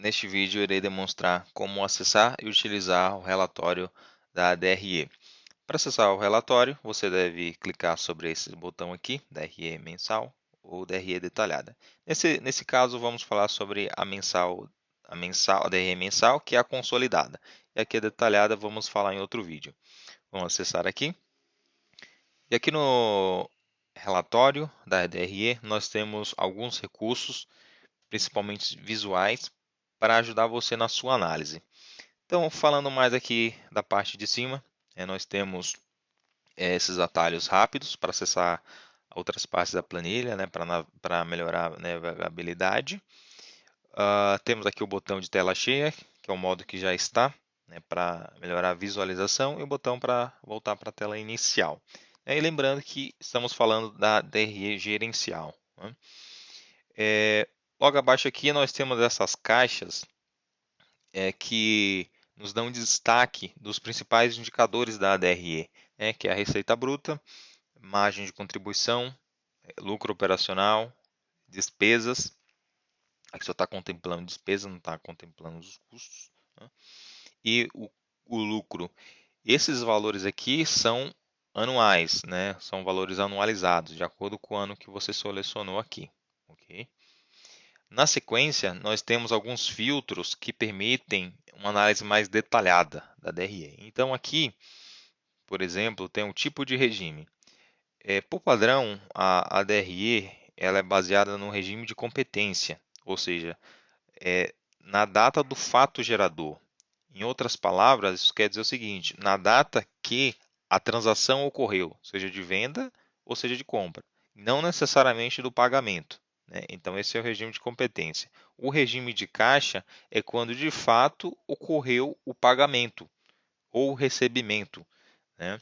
Neste vídeo irei demonstrar como acessar e utilizar o relatório da DRE. Para acessar o relatório, você deve clicar sobre esse botão aqui, DRE mensal ou DRE detalhada. Nesse caso, vamos falar sobre a DRE mensal, que é a consolidada. E aqui a detalhada vamos falar em outro vídeo. Vamos acessar aqui. E aqui no relatório da DRE, nós temos alguns recursos, principalmente visuais, para ajudar você na sua análise. Então, falando mais aqui da parte de cima, nós temos esses atalhos rápidos para acessar outras partes da planilha, né, para melhorar a navegabilidade. Temos aqui o botão de tela cheia, que é o modo que já está, né, para melhorar a visualização, e o botão para voltar para a tela inicial. E lembrando que estamos falando da DRE gerencial. Né? Logo abaixo aqui nós temos essas caixas que nos dão destaque dos principais indicadores da DRE, que é a receita bruta, margem de contribuição, lucro operacional, despesas. Aqui só está contemplando despesa, não está contemplando os custos. Né? E o lucro. Esses valores aqui são anuais, né? São valores anualizados, de acordo com o ano que você selecionou aqui. Okay? Na sequência, nós temos alguns filtros que permitem uma análise mais detalhada da DRE. Então, aqui, por exemplo, tem um tipo de regime. Por padrão, a DRE ela é baseada no regime de competência, ou seja, na data do fato gerador. Em outras palavras, isso quer dizer o seguinte: na data que a transação ocorreu, seja de venda ou seja de compra, não necessariamente do pagamento. Né? Então, esse é o regime de competência. O regime de caixa é quando de fato ocorreu o pagamento ou o recebimento. Né?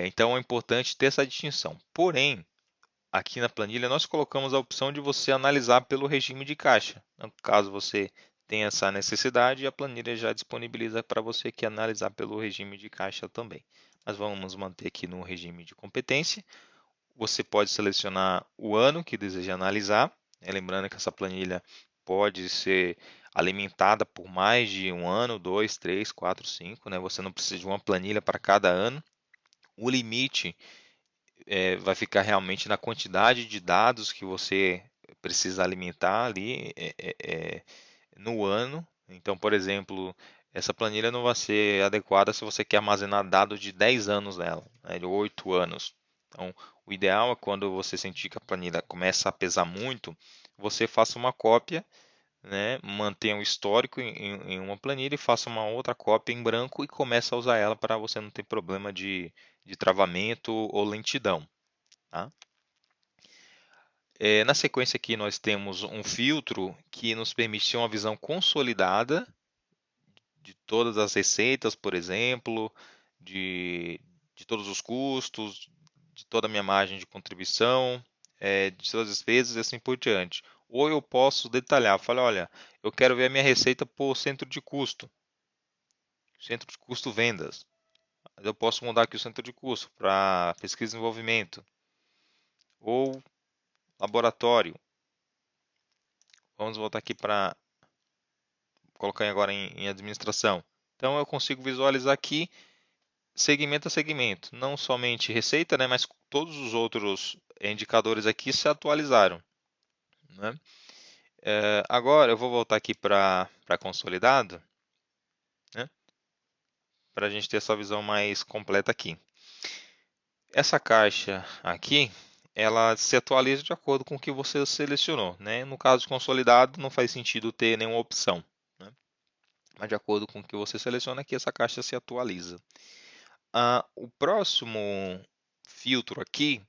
Então, é importante ter essa distinção. Porém, aqui na planilha nós colocamos a opção de você analisar pelo regime de caixa. No caso você tenha essa necessidade, a planilha já disponibiliza para você que analisar pelo regime de caixa também. Mas vamos manter aqui no regime de competência. Você pode selecionar o ano que deseja analisar. Lembrando que essa planilha pode ser alimentada por mais de um ano, dois, três, quatro, cinco. Né? Você não precisa de uma planilha para cada ano. O limite vai ficar realmente na quantidade de dados que você precisa alimentar ali no ano. Então, por exemplo, essa planilha não vai ser adequada se você quer armazenar dados de 10 anos nela, né, de 8 anos. Então, o ideal é quando você sentir que a planilha começa a pesar muito, você faça uma cópia, né, mantenha o histórico em uma planilha e faça uma outra cópia em branco e comece a usar ela para você não ter problema de travamento ou lentidão. Tá? Na sequência aqui nós temos um filtro que nos permite ter uma visão consolidada de todas as receitas, por exemplo, de todos os custos, de toda a minha margem de contribuição, de todas as despesas e assim por diante. Ou eu posso detalhar, falar, olha, eu quero ver a minha receita por centro de custo vendas. Eu posso mudar aqui o centro de custo para pesquisa e desenvolvimento ou laboratório. Vamos voltar aqui para colocar agora em administração. Então eu consigo visualizar aqui segmento a segmento, não somente receita, né, mas todos os outros indicadores aqui se atualizaram. Né? Agora eu vou voltar aqui para consolidado, né, para a gente ter essa visão mais completa aqui. Essa caixa aqui, ela se atualiza de acordo com o que você selecionou. Né? No caso de consolidado, não faz sentido ter nenhuma opção. Né? Mas de acordo com o que você seleciona aqui, essa caixa se atualiza. O próximo filtro aqui,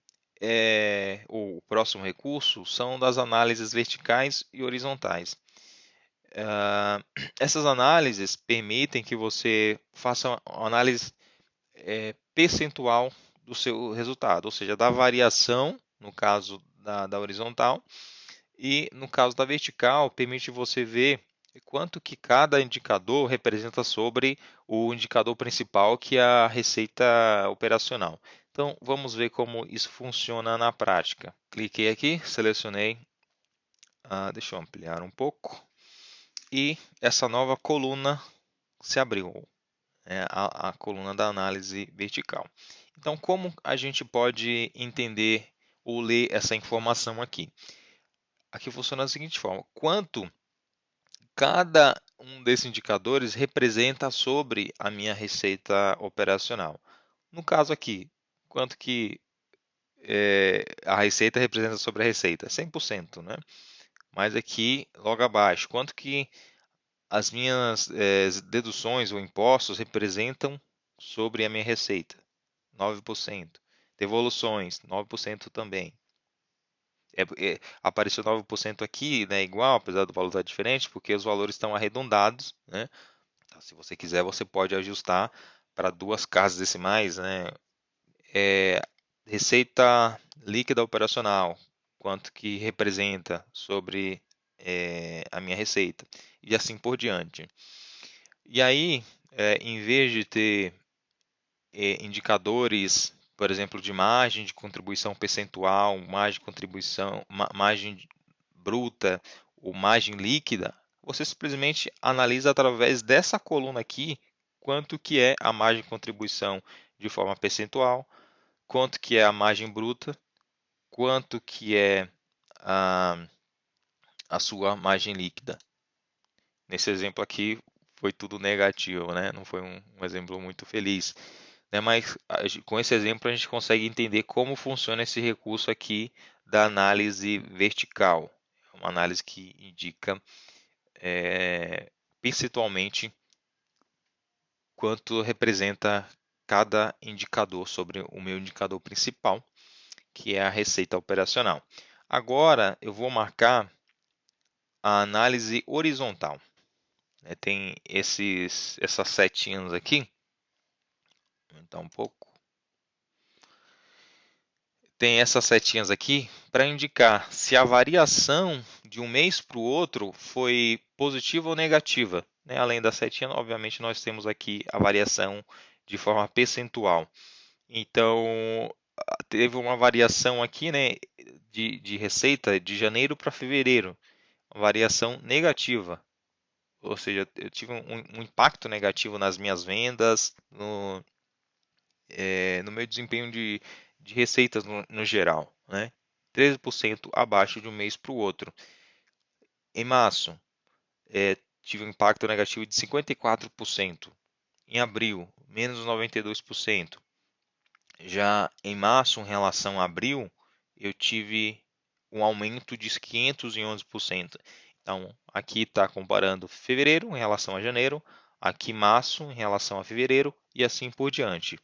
o próximo recurso, são das análises verticais e horizontais. Essas análises permitem que você faça uma análise percentual do seu resultado, ou seja, da variação, no caso da horizontal, e no caso da vertical, permite você ver quanto que cada indicador representa sobre o indicador principal, que é a receita operacional. Então, vamos ver como isso funciona na prática. Cliquei aqui, selecionei Deixa eu ampliar um pouco. E essa nova coluna se abriu, né, a coluna da análise vertical. Então, como a gente pode entender ou ler essa informação aqui? Aqui funciona da seguinte forma: quanto cada um desses indicadores representa sobre a minha receita operacional. No caso aqui, quanto que a receita representa sobre a receita? 100%, né? Mas aqui, logo abaixo, quanto que as minhas deduções ou impostos representam sobre a minha receita? 9%. Devoluções, 9% também. Apareceu 9% aqui, né, igual, apesar do valor estar diferente, porque os valores estão arredondados, né? Então, se você quiser, você pode ajustar para duas casas decimais, né? Receita líquida operacional, quanto que representa sobre a minha receita, e assim por diante. E aí, em vez de ter indicadores, por exemplo, de margem de contribuição percentual, margem de contribuição, margem bruta ou margem líquida, você simplesmente analisa através dessa coluna aqui quanto que é a margem de contribuição de forma percentual, quanto que é a margem bruta, quanto que é a, a sua margem líquida. Nesse exemplo aqui foi tudo negativo, né? Não foi um exemplo muito feliz, né? Mas com esse exemplo a gente consegue entender como funciona esse recurso aqui da análise vertical. É uma análise que indica percentualmente quanto representa cada indicador sobre o meu indicador principal, que é a receita operacional. Agora eu vou marcar a análise horizontal. Tem essas setinhas aqui. Vou aumentar um pouco. Tem essas setinhas aqui para indicar se a variação de um mês para o outro foi positiva ou negativa, né? Além da setinha, obviamente, nós temos aqui a variação de forma percentual. Então, teve uma variação aqui, né, de receita de janeiro para fevereiro, uma variação negativa. Ou seja, eu tive um impacto negativo nas minhas vendas, no meu desempenho de receitas no geral, né? 13% abaixo de um mês para o outro. Em março, tive um impacto negativo de 54%. Em abril, menos 92%. Já em março, em relação a abril, eu tive um aumento de 511%. Então, aqui está comparando fevereiro em relação a janeiro, aqui março em relação a fevereiro e assim por diante.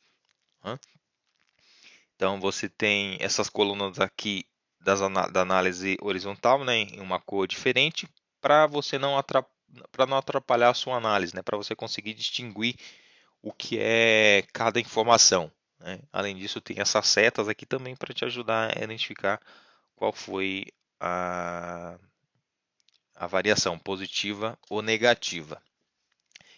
Então, você tem essas colunas aqui da análise horizontal, né, em uma cor diferente, para você não atrapalhar a sua análise, né, para você conseguir distinguir o que é cada informação, né? Além disso, tem essas setas aqui também para te ajudar a identificar qual foi a, a variação positiva ou negativa.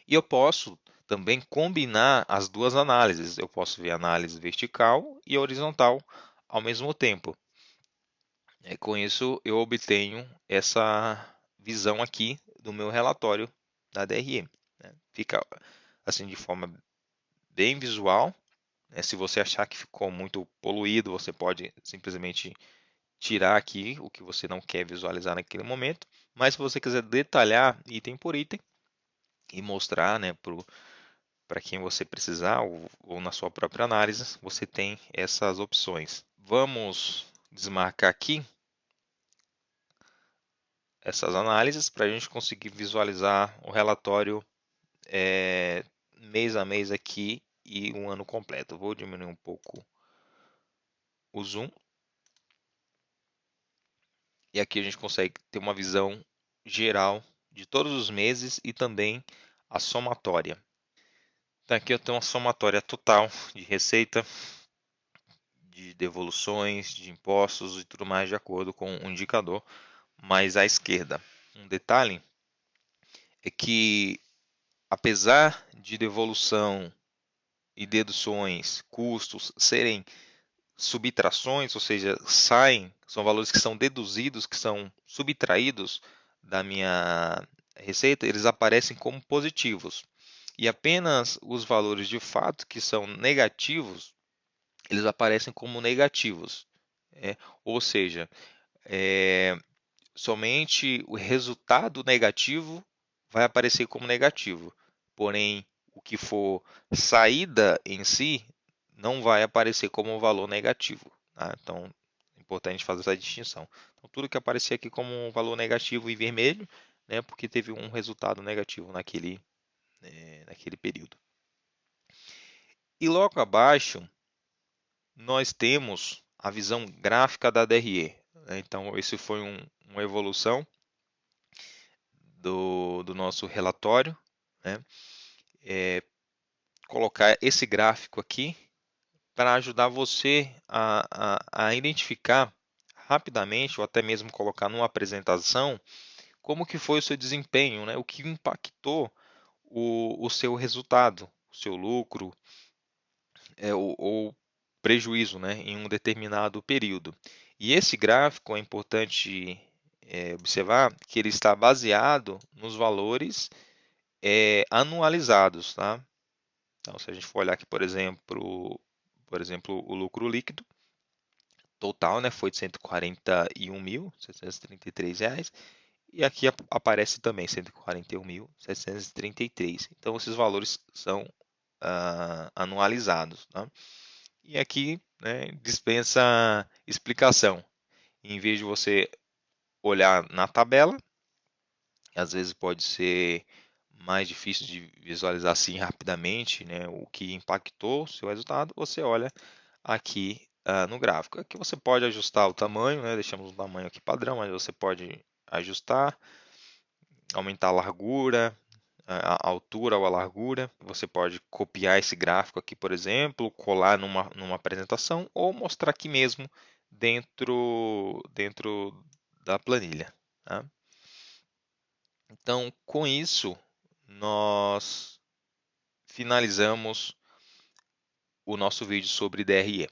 E eu posso também combinar as duas análises. Eu posso ver a análise vertical e horizontal ao mesmo tempo. Com isso, eu obtenho essa visão aqui do meu relatório da DRE, né? Fica assim de forma bem visual, né? Se você achar que ficou muito poluído, você pode simplesmente tirar aqui o que você não quer visualizar naquele momento. Mas se você quiser detalhar item por item e mostrar, né, para quem você precisar ou na sua própria análise, você tem essas opções. Vamos desmarcar aqui essas análises para a gente conseguir visualizar o relatório mês a mês aqui e um ano completo. Vou diminuir um pouco o zoom e aqui a gente consegue ter uma visão geral de todos os meses e também a somatória. Então, aqui eu tenho uma somatória total de receita, de devoluções, de impostos e tudo mais de acordo com o indicador. Mas à esquerda, um detalhe é que apesar de devolução e deduções, custos serem subtrações, ou seja, saem, são valores que são deduzidos, que são subtraídos da minha receita, eles aparecem como positivos. E apenas os valores de fato que são negativos, eles aparecem como negativos. Ou seja, é, somente o resultado negativo vai aparecer como negativo. Porém, o que for saída em si não vai aparecer como um valor negativo. Tá? Então, é importante fazer essa distinção. Então, tudo que aparecer aqui como um valor negativo em vermelho, né, porque teve um resultado negativo naquele período. E logo abaixo, nós temos a visão gráfica da DRE. Né? Então, esse foi uma evolução do nosso relatório. Né? Colocar esse gráfico aqui para ajudar você a identificar rapidamente, ou até mesmo colocar numa apresentação, como que foi o seu desempenho, né? O que impactou o seu resultado, o seu lucro, ou prejuízo, né, em um determinado período. E esse gráfico é importante observar que ele está baseado nos valores anualizados, tá? Então, se a gente for olhar aqui, por exemplo, o lucro líquido total, né, foi de R$ 141.733 e aqui aparece também 141.733. Então, esses valores são anualizados, tá? E aqui, né, dispensa explicação. Em vez de você olhar na tabela, às vezes pode ser mais difícil de visualizar assim rapidamente, né, o que impactou o seu resultado, você olha aqui no gráfico. Aqui você pode ajustar o tamanho, né, deixamos o tamanho aqui padrão, mas você pode ajustar, aumentar a largura, a altura ou a largura. Você pode copiar esse gráfico aqui, por exemplo, colar numa apresentação ou mostrar aqui mesmo dentro da planilha. Tá? Então, com isso, nós finalizamos o nosso vídeo sobre DRE.